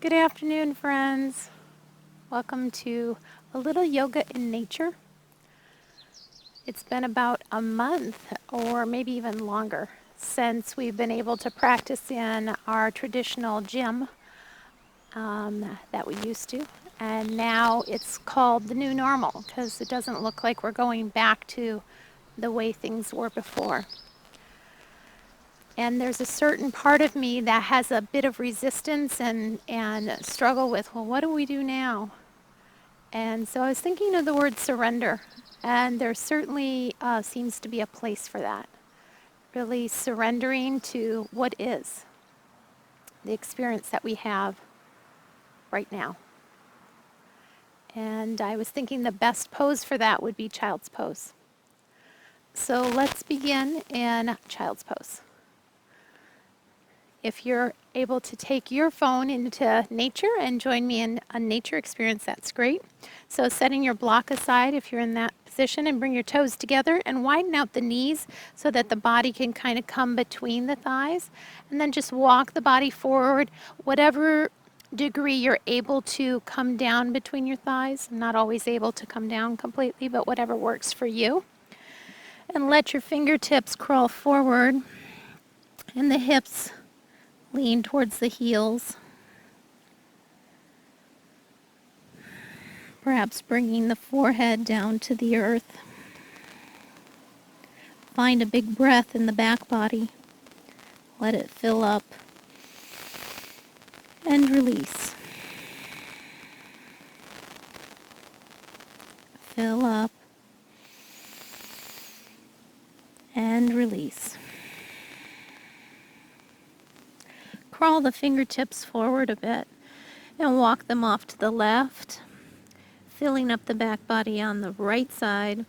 Good afternoon, friends. Welcome to a little yoga in nature. It's been about a month or maybe even longer since we've been able to practice in our traditional gym that we used to. And now it's called the new normal because it doesn't look like we're going back to the way things were before. And there's a certain part of me that has a bit of resistance and struggle with, well, what do we do now? And so I was thinking of the word surrender, and there certainly seems to be a place for that. Really surrendering to what is, the experience that we have right now. And I was thinking the best pose for that would be child's pose. So let's begin in child's pose. If you're able to take your phone into nature and join me in a nature experience, that's great. So setting your block aside if you're in that position, and bring your toes together and widen out the knees so that the body can kind of come between the thighs. And then just walk the body forward, whatever degree you're able to come down between your thighs. I'm not always able to come down completely, but whatever works for you. And let your fingertips crawl forward and the hips lean towards the heels, perhaps bringing the forehead down to the earth. Find a big breath in the back body. Let it fill up and release. Fill up and release. Crawl the fingertips forward a bit and walk them off to the left, filling up the back body on the right side.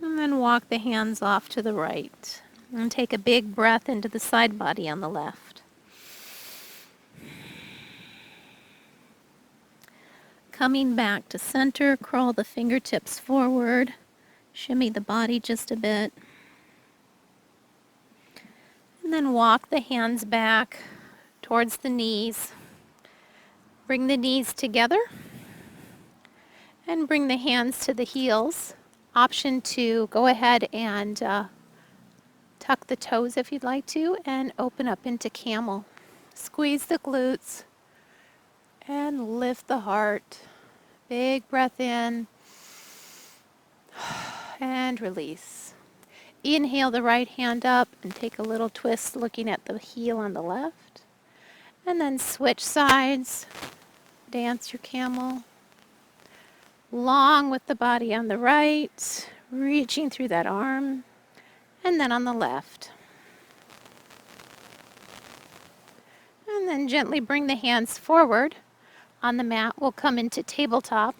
And then walk the hands off to the right. And take a big breath into the side body on the left. Coming back to center, crawl the fingertips forward, shimmy the body just a bit. And then walk the hands back towards the knees. Bring the knees together and bring the hands to the heels. Option to go ahead and tuck the toes if you'd like to and open up into camel. Squeeze the glutes and lift the heart. Big breath in and release. Inhale the right hand up and take a little twist looking at the heel on the left. And then switch sides. Dance your camel. Long with the body on the right, reaching through that arm. And then on the left. And then gently bring the hands forward. On the mat, we'll come into tabletop.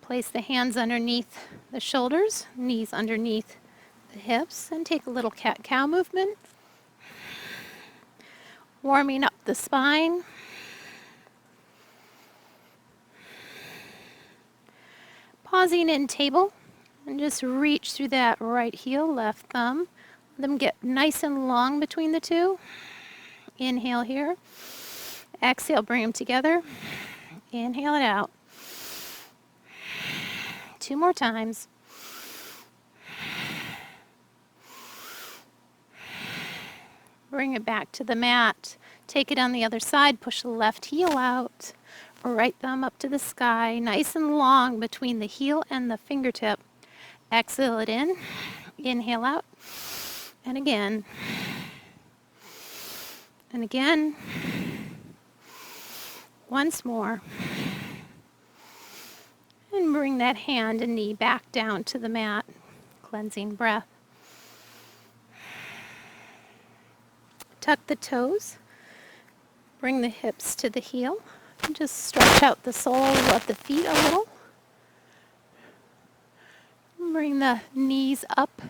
Place the hands underneath the shoulders, knees underneath the hips, and take a little cat-cow movement. Warming up the spine. Pausing in table, and just reach through that right heel, left thumb. Let them get nice and long between the two. Inhale here. Exhale, bring them together. Inhale it out. 2 more times. Bring it back to the mat. Take it on the other side. Push the left heel out. Right thumb up to the sky. Nice and long between the heel and the fingertip. Exhale it in. Inhale out. And again. And again. Once more. And bring that hand and knee back down to the mat. Cleansing breath. Tuck the toes. Bring the hips to the heel. And just stretch out the sole of the feet a little. Bring the knees up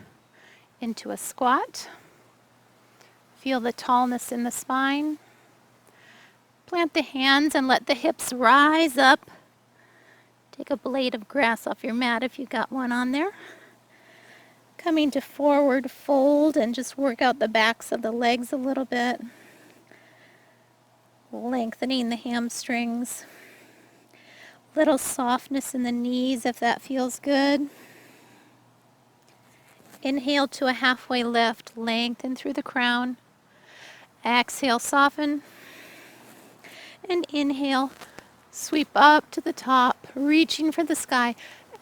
into a squat. Feel the tallness in the spine. Plant the hands and let the hips rise up. Take a blade of grass off your mat if you've got one on there. Coming to forward fold and just work out the backs of the legs a little bit. Lengthening the hamstrings. Little softness in the knees if that feels good. Inhale to a halfway lift, lengthen through the crown. Exhale, soften. And inhale, sweep up to the top, reaching for the sky.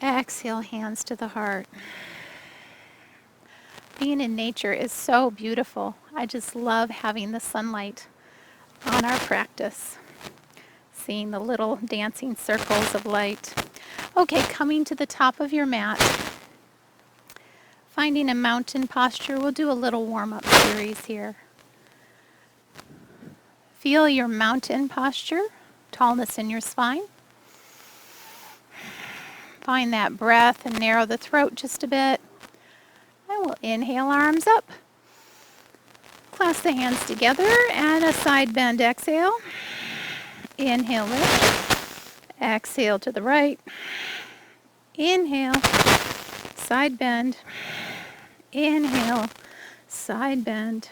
Exhale, hands to the heart. Being in nature is so beautiful. I just love having the sunlight on our practice. Seeing the little dancing circles of light. Okay, coming to the top of your mat. Finding a mountain posture. We'll do a little warm-up series here. Feel your mountain posture, tallness in your spine. Find that breath and narrow the throat just a bit. And we'll inhale, arms up. Clasp the hands together and a side bend exhale. Inhale, lift. Exhale to the right. Inhale, side bend. Inhale, side bend.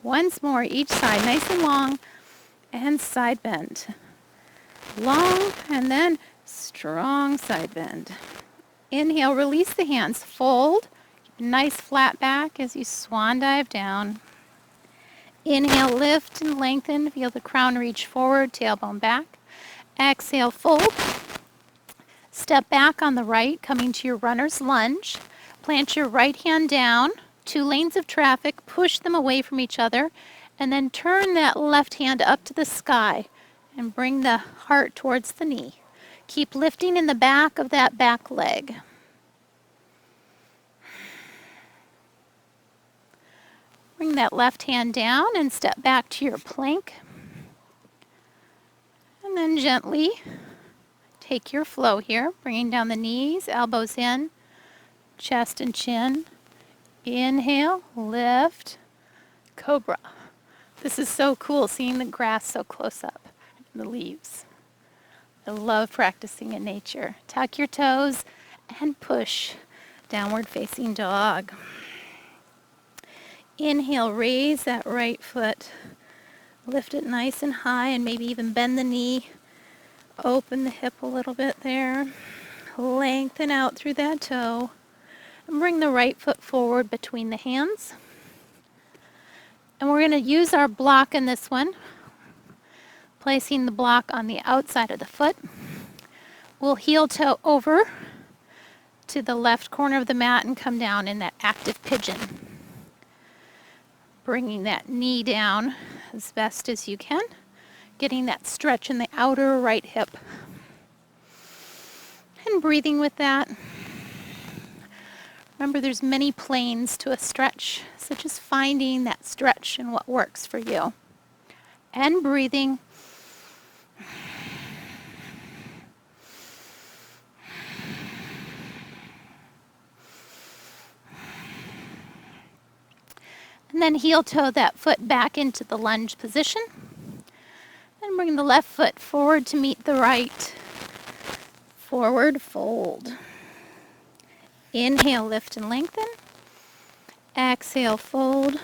Once more, each side, nice and long, and side bend. Long, and then strong side bend. Inhale, release the hands, fold. Nice flat back as you swan dive down. Inhale, lift and lengthen. Feel the crown reach forward, tailbone back. Exhale, fold. Step back on the right, coming to your runner's lunge. Plant your right hand down. 2 lanes of traffic, push them away from each other, and then turn that left hand up to the sky and bring the heart towards the knee. Keep lifting in the back of that back leg. Bring that left hand down and step back to your plank. And then gently take your flow here, bringing down the knees, elbows in, chest and chin. Inhale, lift, cobra. This is so cool, seeing the grass so close up, the leaves. I love practicing in nature. Tuck your toes and push, downward facing dog. Inhale, raise that right foot. Lift it nice and high and maybe even bend the knee. Open the hip a little bit there. Lengthen out through that toe. And bring the right foot forward between the hands. And we're going to use our block in this one. Placing the block on the outside of the foot. We'll heel toe over to the left corner of the mat and come down in that active pigeon. Bringing that knee down as best as you can. Getting that stretch in the outer right hip. And breathing with that. Remember, there's many planes to a stretch, so just finding that stretch and what works for you. And breathing. And then heel toe that foot back into the lunge position. And bring the left foot forward to meet the right. Forward fold. Inhale, lift and lengthen. Exhale, fold.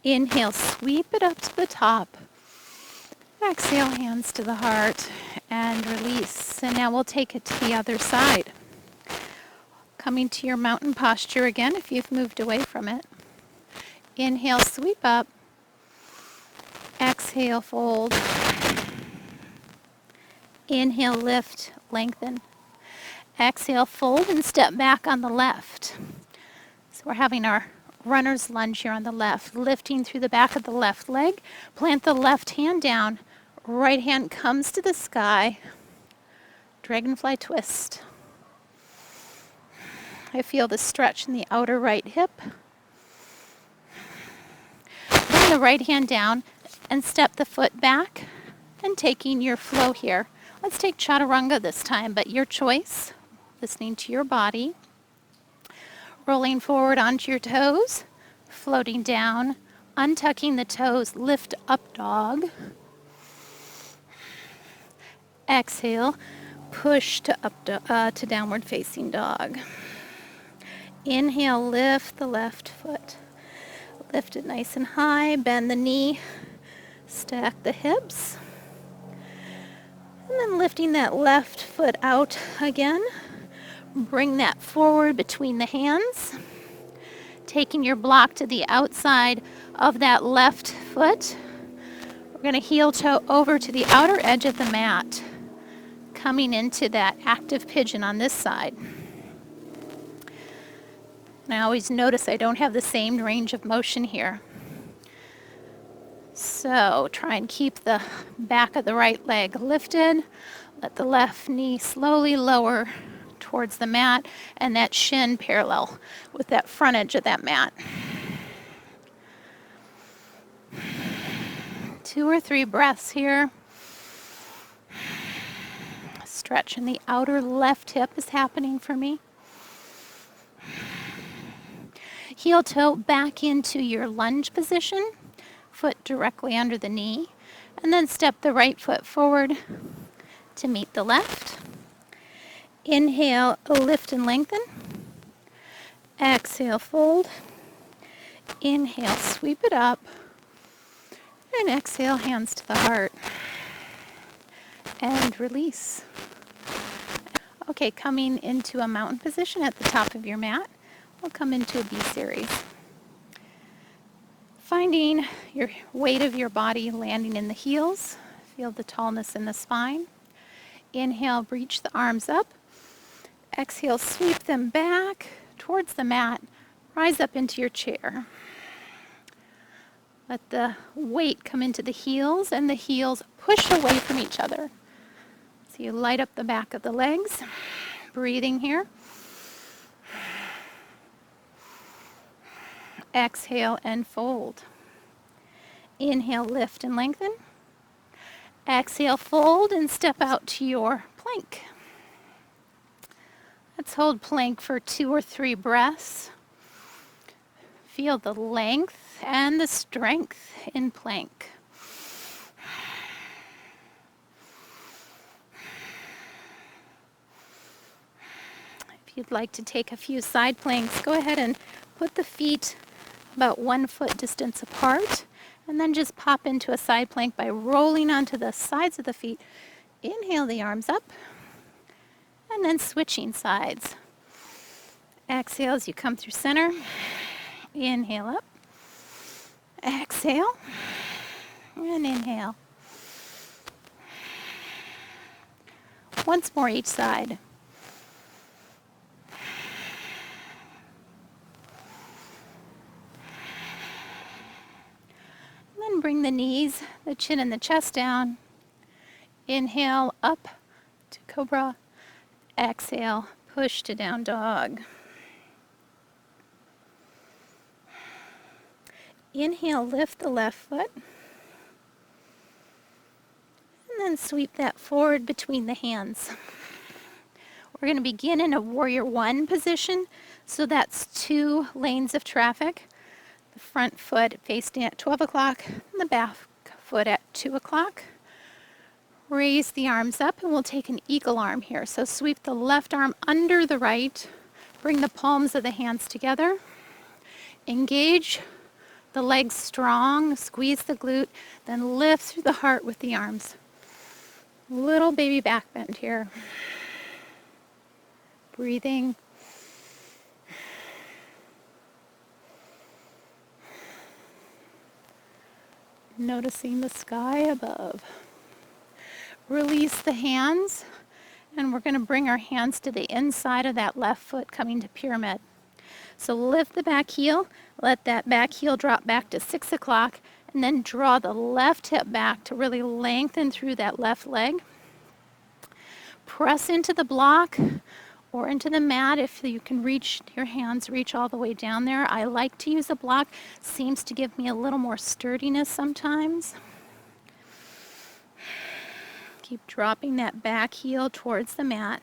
Inhale, sweep it up to the top. Exhale, hands to the heart and release. And now we'll take it to the other side. Coming to your mountain posture again if you've moved away from it. Inhale, sweep up. Exhale, fold. Inhale, lift, lengthen. Exhale, fold and step back on the left. So we're having our runner's lunge here on the left, lifting through the back of the left leg. Plant the left hand down. Right hand comes to the sky. Dragonfly twist. I feel the stretch in the outer right hip. Bring the right hand down and step the foot back and taking your flow here. Let's take chaturanga this time, but your choice. Listening to your body. Rolling forward onto your toes. Floating down. Untucking the toes. Lift up dog. Exhale. Push to downward facing dog. Inhale, lift the left foot. Lift it nice and high, bend the knee, stack the hips. And then lifting that left foot out again. Bring that forward between the hands. Taking your block to the outside of that left foot. We're going to heel toe over to the outer edge of the mat, coming into that active pigeon on this side. And I always notice I don't have the same range of motion here. So try and keep the back of the right leg lifted. Let the left knee slowly lower towards the mat and that shin parallel with that front edge of that mat. 2 or 3 breaths here. Stretch in the outer left hip is happening for me. Heel toe back into your lunge position, foot directly under the knee, and then step the right foot forward to meet the left. Inhale, lift and lengthen. Exhale, fold. Inhale, sweep it up. And exhale, hands to the heart. And release. Okay, coming into a mountain position at the top of your mat. We'll come into a B series. Finding your weight of your body landing in the heels. Feel the tallness in the spine. Inhale, reach the arms up. Exhale, sweep them back towards the mat. Rise up into your chair. Let the weight come into the heels and the heels push away from each other. So you light up the back of the legs. Breathing here. Exhale and fold. Inhale, lift and lengthen. Exhale, fold and step out to your plank. Let's hold plank for 2 or 3 breaths. Feel the length and the strength in plank. If you'd like to take a few side planks, go ahead and put the feet about 1 foot distance apart, and then just pop into a side plank by rolling onto the sides of the feet. Inhale the arms up, and then switching sides. Exhale as you come through center. Inhale up. Exhale. And inhale. Once more each side. And then bring the knees, the chin and the chest down. Inhale up to cobra. Exhale, push to down dog. Inhale, lift the left foot. And then sweep that forward between the hands. We're going to begin in a warrior 1 position. So that's 2 lanes of traffic. The front foot facing at 12 o'clock and the back foot at 2 o'clock. Raise the arms up and we'll take an eagle arm here. So sweep the left arm under the right. Bring the palms of the hands together. Engage the legs strong. Squeeze the glute. Then lift through the heart with the arms. Little baby back bend here. Breathing. Noticing the sky above. Release the hands, and we're going to bring our hands to the inside of that left foot, coming to pyramid. So lift the back heel, let that back heel drop back to 6 o'clock, and then draw the left hip back to really lengthen through that left leg. Press into the block or into the mat if you can reach, your hands reach all the way down there. I like to use a block, seems to give me a little more sturdiness sometimes. Keep dropping that back heel towards the mat.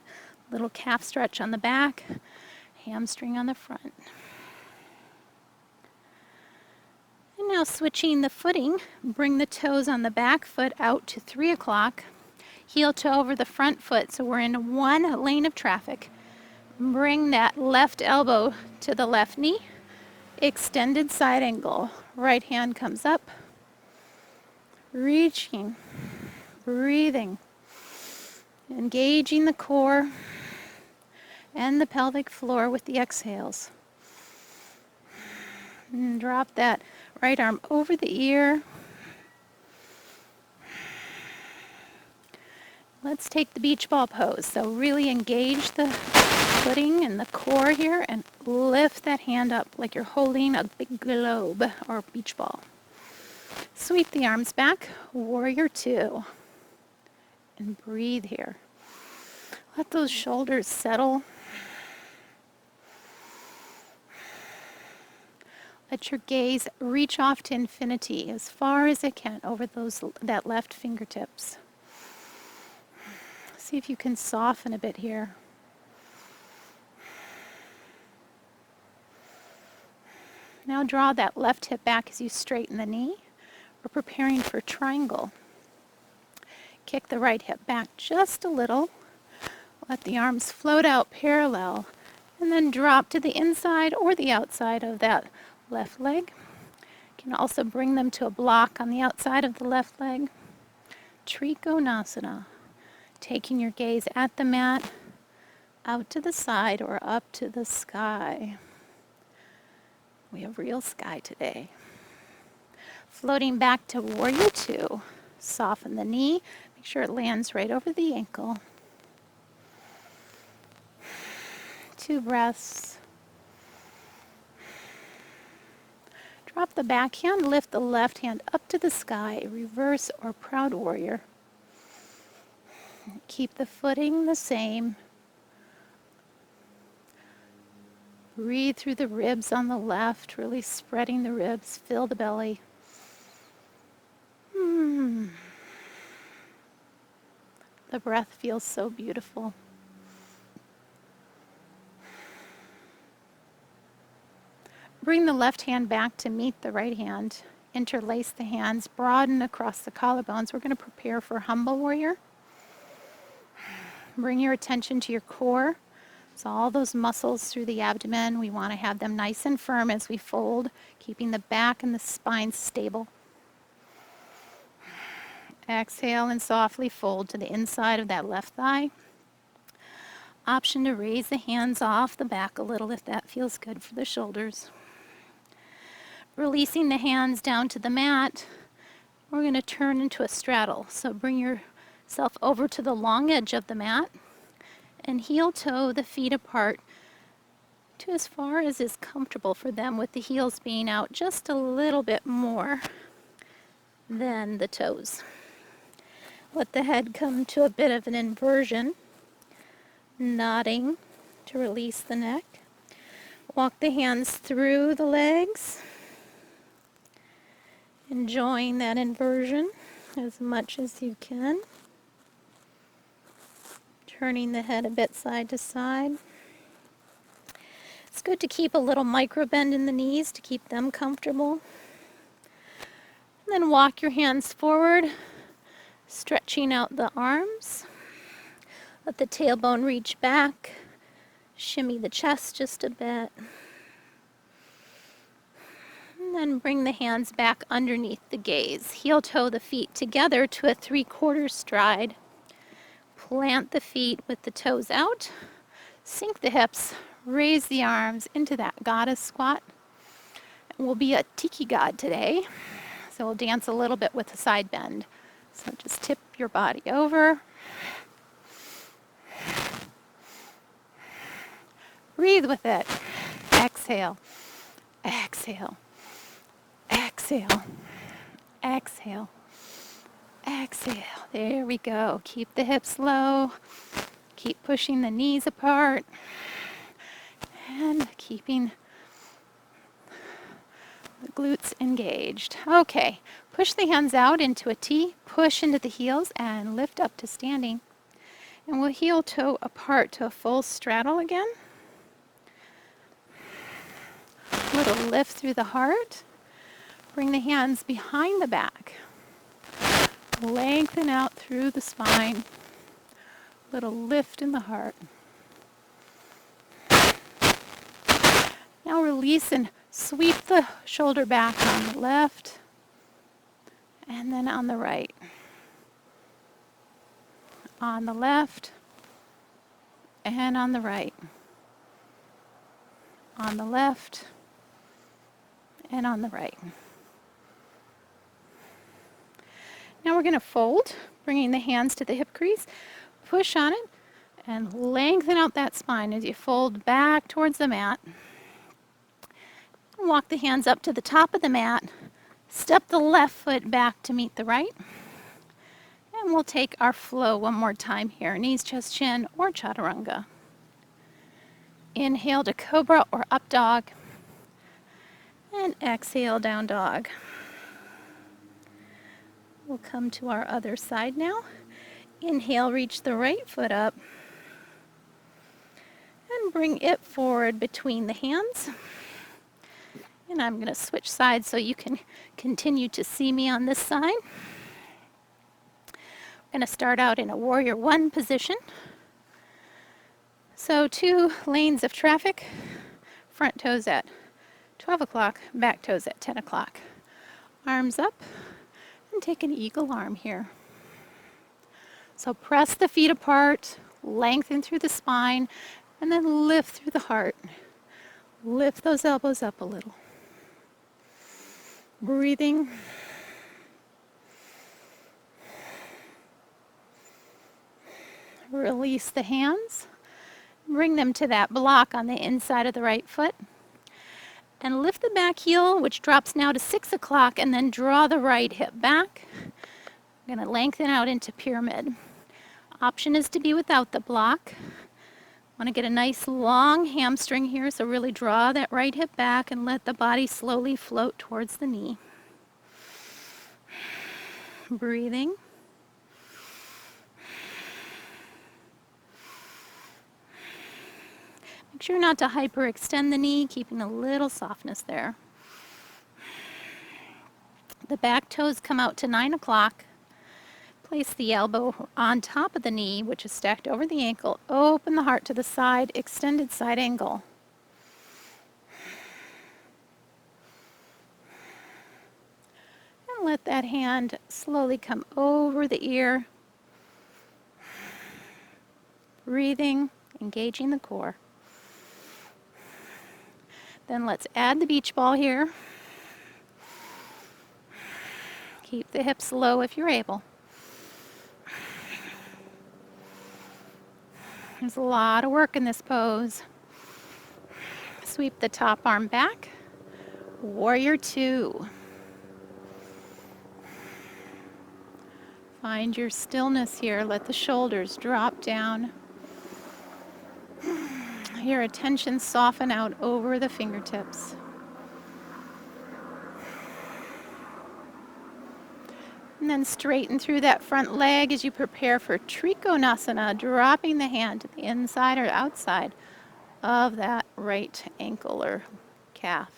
Little calf stretch on the back, hamstring on the front. And now switching the footing, bring the toes on the back foot out to 3 o'clock. Heel toe over the front foot, so we're in 1 lane of traffic. Bring that left elbow to the left knee. Extended side angle. Right hand comes up. Reaching. Breathing. Engaging the core and the pelvic floor with the exhales. And drop that right arm over the ear. Let's take the beach ball pose. So really engage the footing and the core here and lift that hand up like you're holding a big globe or beach ball. Sweep the arms back, warrior two. And breathe here. Let those shoulders settle. Let your gaze reach off to infinity as far as it can over that left fingertips. See if you can soften a bit here. Now draw that left hip back as you straighten the knee. We're preparing for triangle. Kick the right hip back just a little. Let the arms float out parallel and then drop to the inside or the outside of that left leg. You can also bring them to a block on the outside of the left leg. Trikonasana. Taking your gaze at the mat, out to the side or up to the sky. We have real sky today. Floating back to warrior two. Soften the knee. Make sure it lands right over the ankle. 2 breaths. Drop the back hand, lift the left hand up to the sky, reverse or proud warrior. Keep the footing the same. Breathe through the ribs on the left, really spreading the ribs, fill the belly. The breath feels so beautiful. Bring the left hand back to meet the right hand. Interlace the hands, broaden across the collarbones. We're going to prepare for humble warrior. Bring your attention to your core. So all those muscles through the abdomen, we want to have them nice and firm as we fold, keeping the back and the spine stable. Exhale and softly fold to the inside of that left thigh. Option to raise the hands off the back a little if that feels good for the shoulders. Releasing the hands down to the mat, we're going to turn into a straddle. So bring yourself over to the long edge of the mat and heel toe the feet apart to as far as is comfortable for them, with the heels being out just a little bit more than the toes. Let the head come to a bit of an inversion, nodding to release the neck. Walk the hands through the legs, enjoying that inversion as much as you can. Turning the head a bit side to side. It's good to keep a little micro bend in the knees to keep them comfortable. And then walk your hands forward, stretching out the arms. Let the tailbone reach back. Shimmy the chest just a bit. And then bring the hands back underneath the gaze. Heel toe the feet together to a 3/4 stride. Plant the feet with the toes out. Sink the hips. Raise the arms into that goddess squat. And we'll be a tiki god today. So we'll dance a little bit with a side bend. So just tip your body over. Breathe with it. Exhale. Exhale. Exhale. Exhale. Exhale. There we go. Keep the hips low. Keep pushing the knees apart. And keeping the glutes engaged. Okay. Push the hands out into a T. Push into the heels and lift up to standing. And we'll heel toe apart to a full straddle again. Little lift through the heart. Bring the hands behind the back. Lengthen out through the spine. Little lift in the heart. Now release and sweep the shoulder back on the left and then on the right. On the left and on the right. On the left and on the right. Now we're going to fold, bringing the hands to the hip crease. Push on it and lengthen out that spine as you fold back towards the mat. Walk the hands up to the top of the mat. Step the left foot back to meet the right. And we'll take our flow one more time here. Knees, chest, chin, or chaturanga. Inhale to cobra or up dog. And exhale, down dog. We'll come to our other side now. Inhale, reach the right foot up. And bring it forward between the hands. And I'm going to switch sides so you can continue to see me on this side. I'm going to start out in a warrior one position. So 2 lanes of traffic, front toes at 12 o'clock, back toes at 10 o'clock. Arms up and take an eagle arm here. So press the feet apart, lengthen through the spine, and then lift through the heart. Lift those elbows up a little. Breathing. Release the hands. Bring them to that block on the inside of the right foot. And lift the back heel, which drops now to 6 o'clock, and then draw the right hip back. I'm going to lengthen out into pyramid. Option is to be without the block. Want to get a nice long hamstring here, so really draw that right hip back and let the body slowly float towards the knee. Breathing. Make sure not to hyperextend the knee, keeping a little softness there. The back toes come out to 9 o'clock. Place the elbow on top of the knee, which is stacked over the ankle. Open the heart to the side, extended side angle. And let that hand slowly come over the ear. Breathing, engaging the core. Then let's add the beach ball here. Keep the hips low if you're able. There's a lot of work in this pose. Sweep the top arm back. Warrior two. Find your stillness here. Let the shoulders drop down. Your attention soften out over the fingertips. And then straighten through that front leg as you prepare for Trikonasana, dropping the hand to the inside or outside of that right ankle or calf.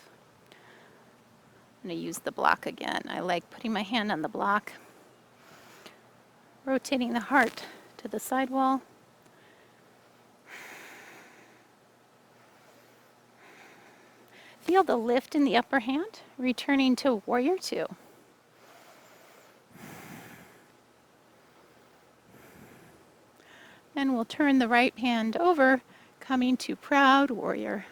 I'm going to use the block again. I like putting my hand on the block, rotating the heart to the side wall. Feel the lift in the upper hand, returning to warrior two. And we'll turn the right hand over, coming to proud warrior.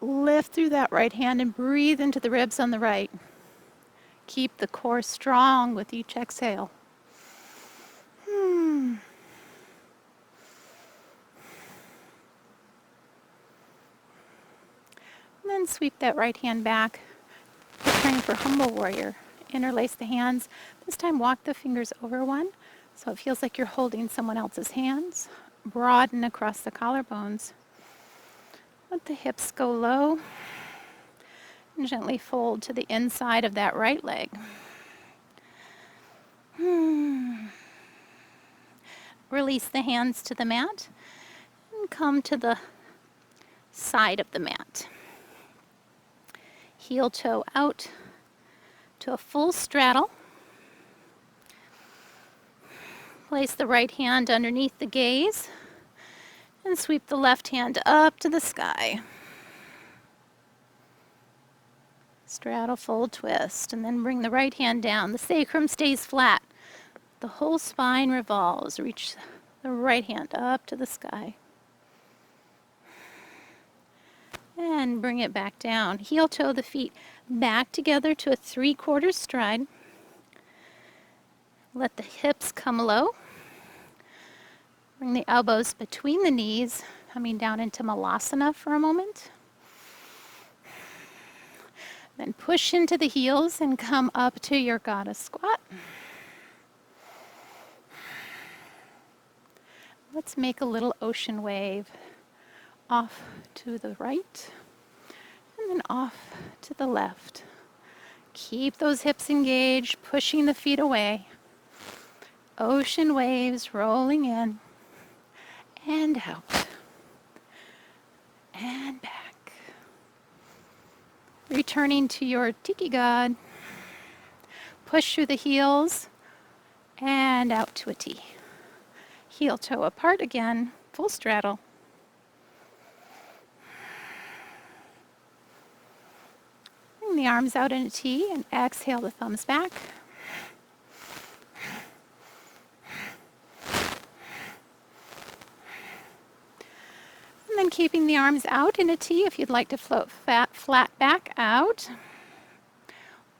Lift through that right hand and breathe into the ribs on the right. Keep the core strong with each exhale. And then sweep that right hand back, preparing for humble warrior. Interlace the hands. This time walk the fingers over one, so it feels like you're holding someone else's hands. Broaden across the collarbones. Let the hips go low. And gently fold to the inside of that right leg. Release the hands to the mat and come to the side of the mat. Heel toe out to a full straddle. Place the right hand underneath the gaze and sweep the left hand up to the sky. Straddle, fold, twist, and then bring the right hand down. The sacrum stays flat. The whole spine revolves. Reach the right hand up to the sky. And bring it back down. Heel toe the feet back together to a 3/4 stride. Let the hips come low. Bring the elbows between the knees, coming down into Malasana for a moment. Then push into the heels and come up to your goddess squat. Let's make a little ocean wave off to the right and then off to the left. Keep those hips engaged, pushing the feet away. Ocean waves rolling in and out and back. Returning to your tiki god. Push through the heels and out to a T. Heel toe apart again, full straddle. Bring the arms out in a T and exhale the thumbs back. And then keeping the arms out in a T if you'd like to float flat back out.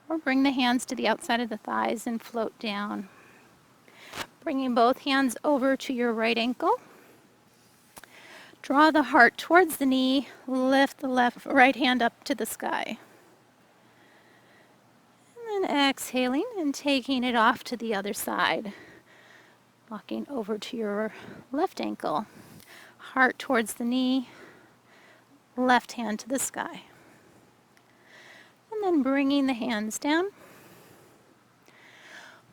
Or bring the hands to the outside of the thighs and float down. Bringing both hands over to your right ankle. Draw the heart towards the knee. Lift the right hand up to the sky. And then exhaling and taking it off to the other side. Walking over to your left ankle. Heart towards the knee. Left hand to the sky. And then bringing the hands down.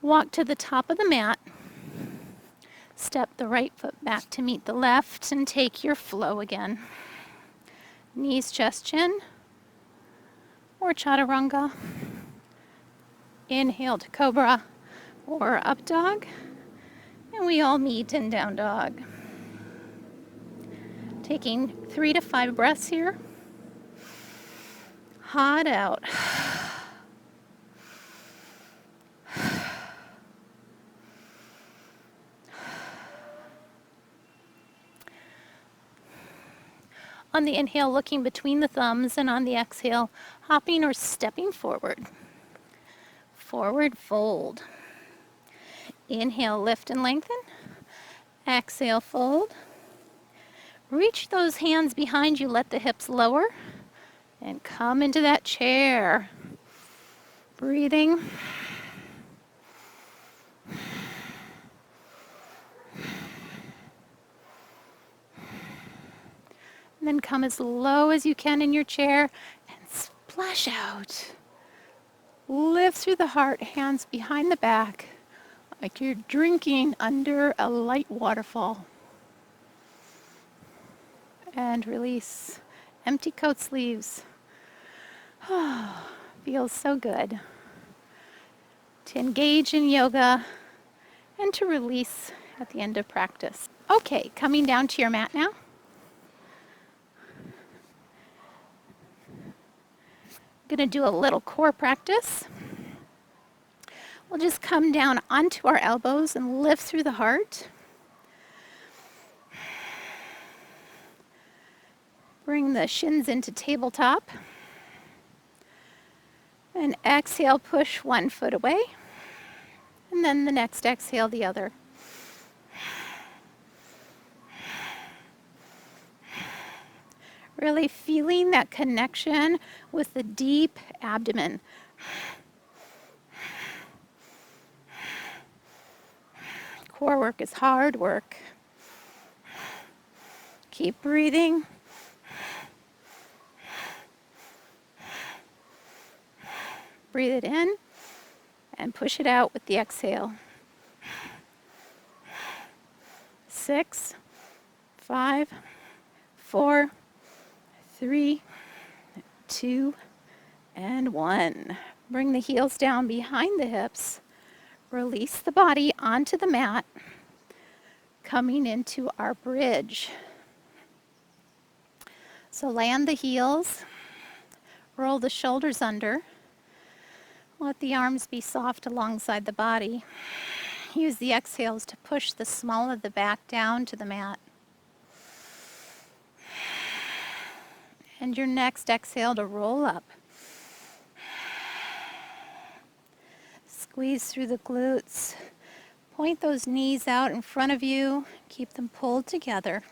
Walk to the top of the mat. Step the right foot back to meet the left and take your flow again. Knees, chest, chin, or chaturanga. Inhale to cobra or up dog. And we all meet in down dog. Taking 3 to 5 breaths here. Hot out. On the inhale, looking between the thumbs, and on the exhale, hopping or stepping forward. Forward fold. Inhale, lift and lengthen. Exhale, fold. Reach those hands behind you, let the hips lower, and come into that chair. Breathing. And then come as low as you can in your chair and splash out. Lift through the heart, hands behind the back, like you're drinking under a light waterfall. And release. Empty coat sleeves. Oh, feels so good to engage in yoga and to release at the end of practice. Okay, coming down to your mat now. Going to do a little core practice. We'll just come down onto our elbows and lift through the heart. Bring the shins into tabletop. And exhale, push one foot away. And then the next exhale, the other. Really feeling that connection with the deep abdomen. Core work is hard work. Keep breathing. Breathe it in and push it out with the exhale. 6, 5, 4, 3, 2, and 1. Bring the heels down behind the hips. Release the body onto the mat. Coming into our bridge. So land the heels. Roll the shoulders under. Let the arms be soft alongside the body. Use the exhales to push the small of the back down to the mat. And your next exhale to roll up. Squeeze through the glutes. Point those knees out in front of you. Keep them pulled together.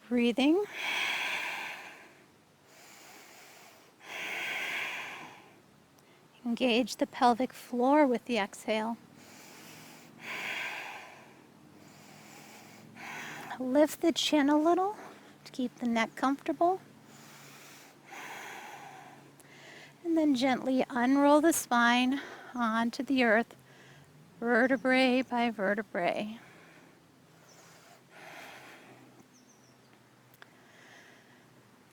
Breathing. Engage the pelvic floor with the exhale. Lift the chin a little to keep the neck comfortable. And then gently unroll the spine onto the earth, vertebrae by vertebrae.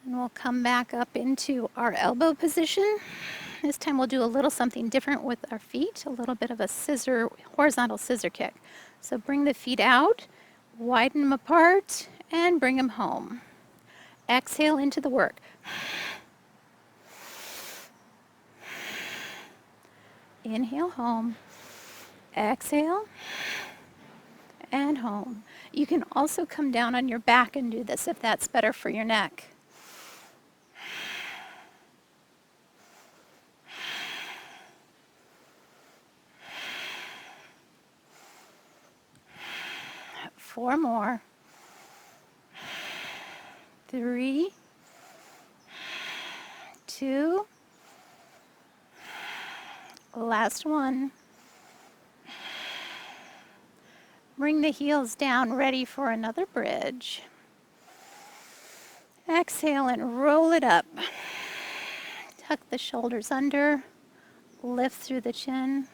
And we'll come back up into our elbow position. This time we'll do a little something different with our feet, a little bit of a horizontal scissor kick. So bring the feet out, widen them apart, and bring them home. Exhale into the work. Inhale, home. Exhale, and home. You can also come down on your back and do this if that's better for your neck. Four more. 3, 2, last one. Bring the heels down, ready for another bridge. Exhale and roll it up. Tuck the shoulders under, lift through the chin.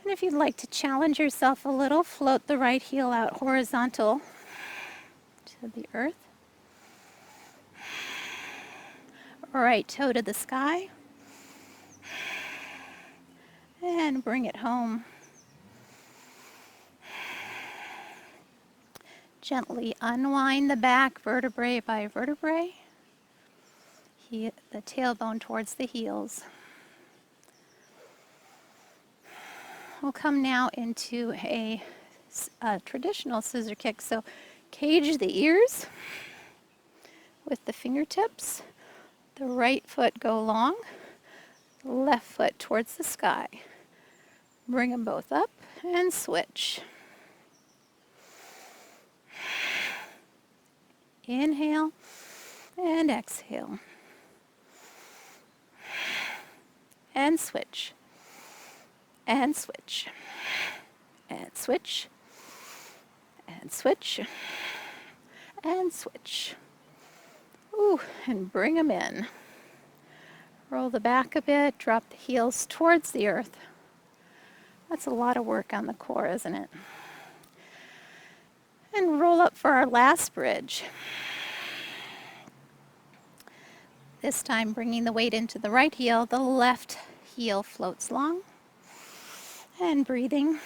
And if you'd like to challenge yourself a little, float the right heel out horizontal to the earth. Right toe to the sky. And bring it home. Gently unwind the back vertebrae by vertebrae. The tailbone towards the heels. We'll come now into a traditional scissor kick. So cage the ears with the fingertips. The right foot go long, the left foot towards the sky. Bring them both up and switch. Inhale and exhale. And switch. And switch. And switch. And switch. And switch. Ooh, and bring them in. Roll the back a bit, drop the heels towards the earth. That's a lot of work on the core, isn't it? And roll up for our last bridge. This time bringing the weight into the right heel, the left heel floats long. And breathing.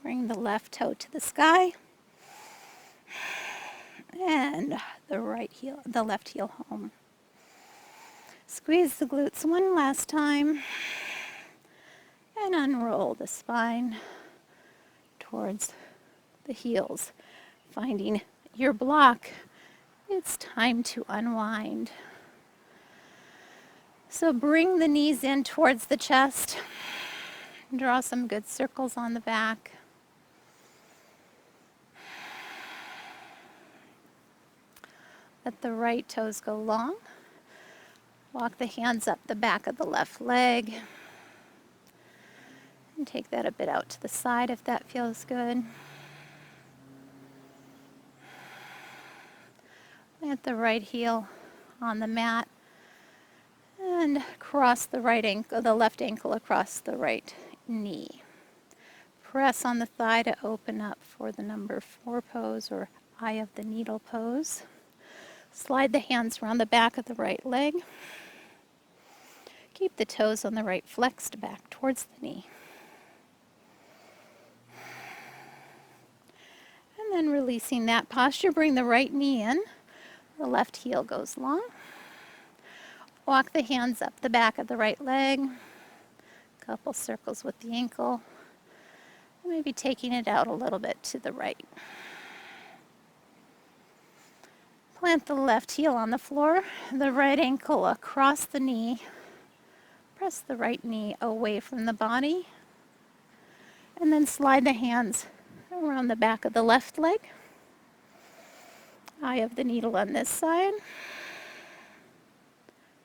Bring the left toe to the sky. And the left heel home. Squeeze the glutes one last time. And unroll the spine towards the heels. Finding your block, it's time to unwind. So bring the knees in towards the chest. Draw some good circles on the back. Let the right toes go long. Walk the hands up the back of the left leg. And take that a bit out to the side if that feels good. Plant the right heel on the mat. And cross the left ankle across the right knee. Press on the thigh to open up for the number 4 pose or eye of the needle pose. Slide the hands around the back of the right leg. Keep the toes on the right flexed back towards the knee. Releasing that posture, bring the right knee in. The left heel goes long. Walk the hands up the back of the right leg. Couple circles with the ankle. Maybe taking it out a little bit to the right. Plant the left heel on the floor, the right ankle across the knee. Press the right knee away from the body. And then slide the hands around the back of the left leg. Eye of the needle on this side.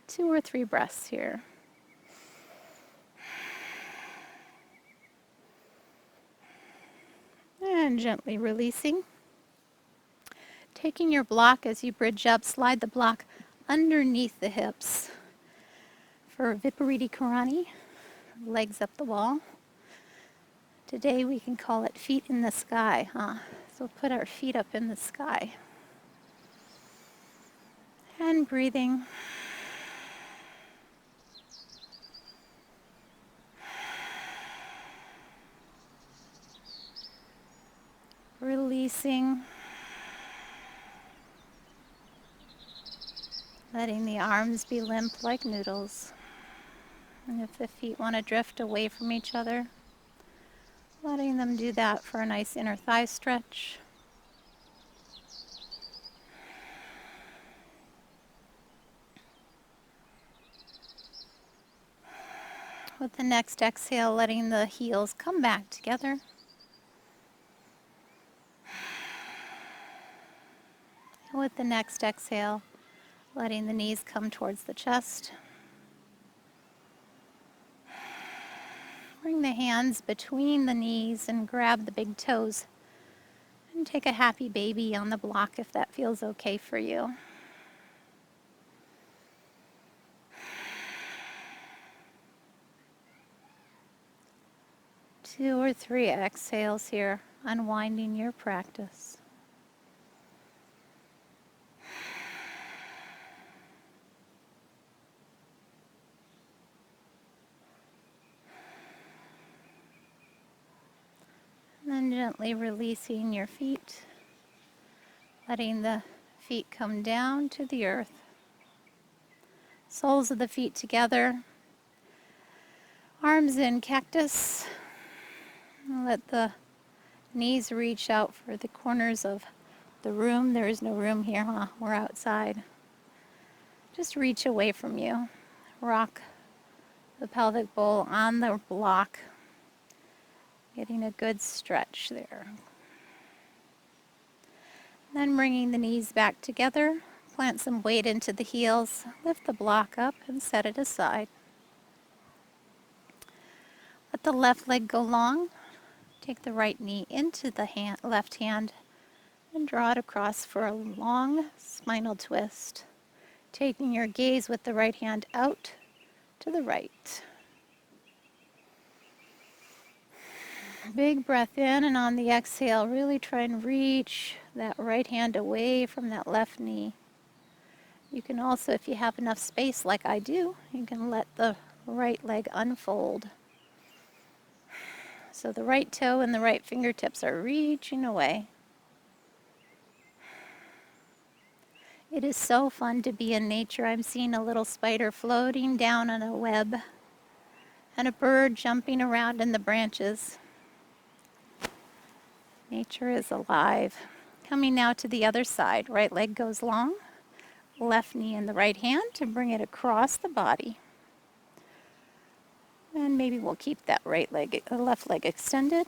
2 or 3 breaths here. And gently releasing. Taking your block as you bridge up, slide the block underneath the hips for Viparita Karani, legs up the wall. Today we can call it feet in the sky, huh? So put our feet up in the sky. And breathing. Releasing. Letting the arms be limp like noodles. And if the feet want to drift away from each other, letting them do that for a nice inner thigh stretch. With the next exhale, letting the heels come back together. With the next exhale, letting the knees come towards the chest. Bring the hands between the knees and grab the big toes. And take a happy baby on the block if that feels okay for you. Two or 3 exhales here, unwinding your practice. And then gently releasing your feet, letting the feet come down to the earth. Soles of the feet together, arms in cactus. Let the knees reach out for the corners of the room. There is no room here, huh? We're outside. Just reach away from you. Rock the pelvic bowl on the block. Getting a good stretch there. Then bringing the knees back together. Plant some weight into the heels. Lift the block up and set it aside. Let the left leg go long. Take the right knee into the left hand and draw it across for a long spinal twist. Taking your gaze with the right hand out to the right. Big breath in, and on the exhale, really try and reach that right hand away from that left knee. You can also, if you have enough space like I do, you can let the right leg unfold. So the right toe and the right fingertips are reaching away. It is so fun to be in nature. I'm seeing a little spider floating down on a web and a bird jumping around in the branches. Nature is alive. Coming now to the other side. Right leg goes long. Left knee in the right hand to bring it across the body. And maybe we'll keep that left leg extended.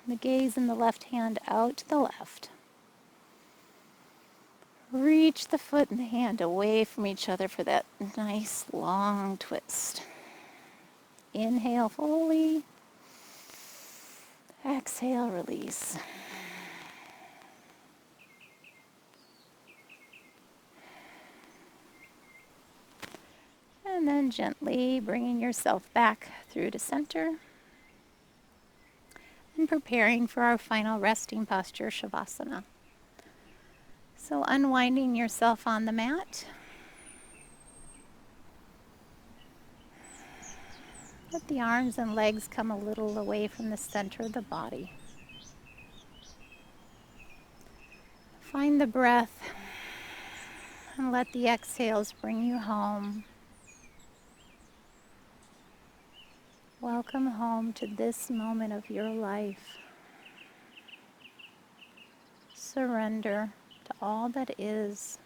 The gaze in the left hand out to the left. Reach the foot and the hand away from each other for that nice long twist. Inhale fully. Exhale, release. And then gently bringing yourself back through to center and preparing for our final resting posture, Savasana. So unwinding yourself on the mat. Let the arms and legs come a little away from the center of the body. Find the breath and let the exhales bring you home. Welcome home to this moment of your life. Surrender to all that is.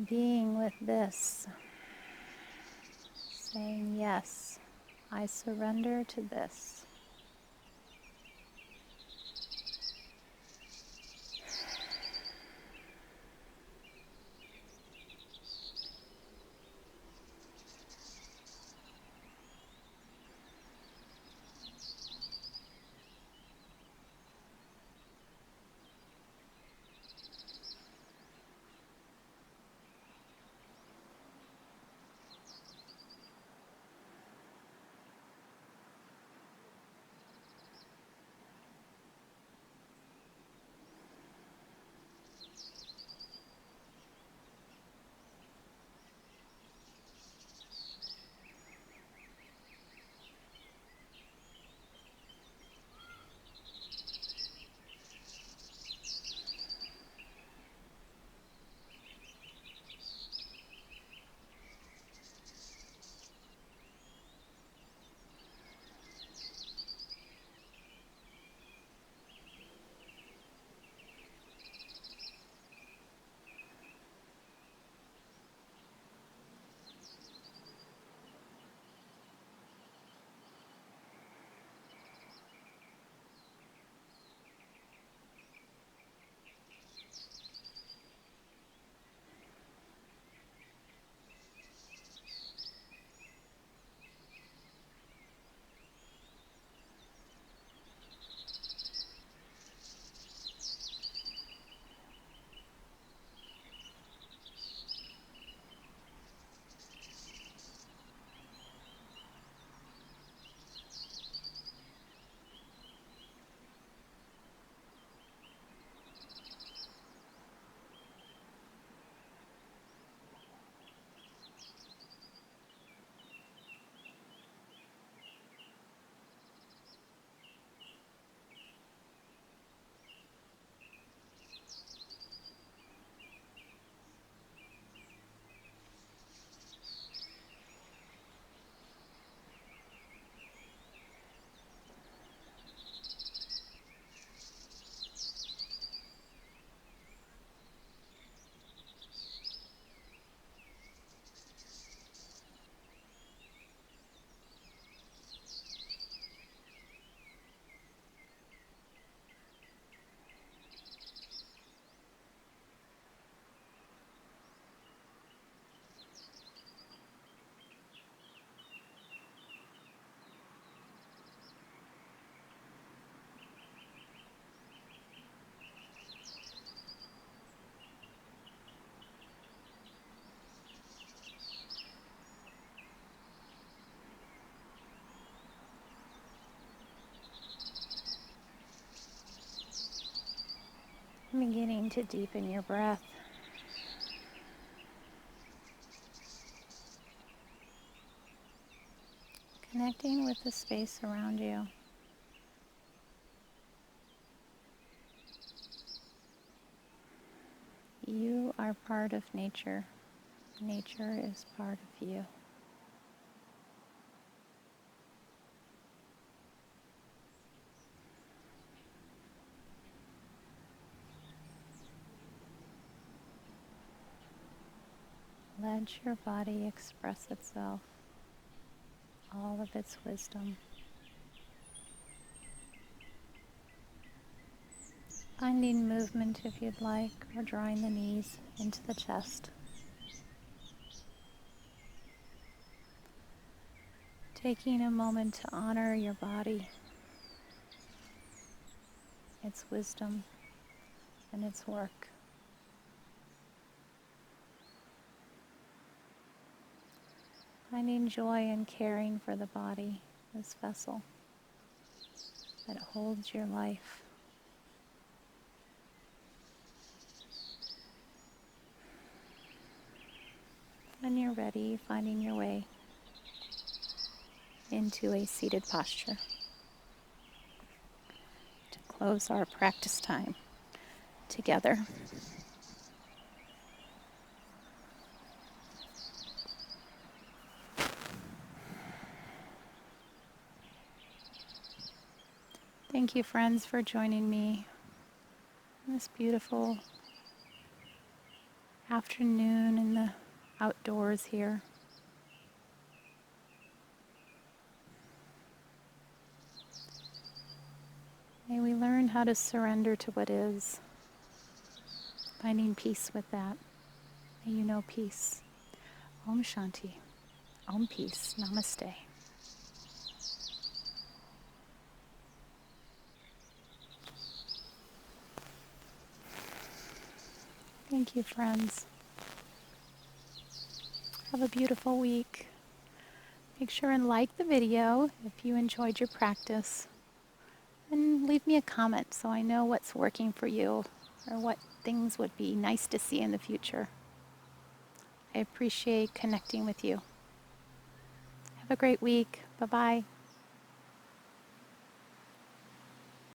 Being with this. Saying, yes, I surrender to this. Beginning to deepen your breath. Connecting with the space around you. You are part of nature. Nature is part of you. Let your body express itself, all of its wisdom. Finding movement if you'd like, or drawing the knees into the chest. Taking a moment to honor your body, its wisdom, and its work. Finding joy in caring for the body, this vessel that holds your life. When you're ready, finding your way into a seated posture. To close our practice time together. Thank you, friends, for joining me on this beautiful afternoon in the outdoors here. May we learn how to surrender to what is, finding peace with that. May you know peace. Om Shanti. Om Peace. Namaste. Thank you, friends. Have a beautiful week. Make sure and like the video if you enjoyed your practice. And leave me a comment so I know what's working for you or what things would be nice to see in the future. I appreciate connecting with you. Have a great week. Bye-bye.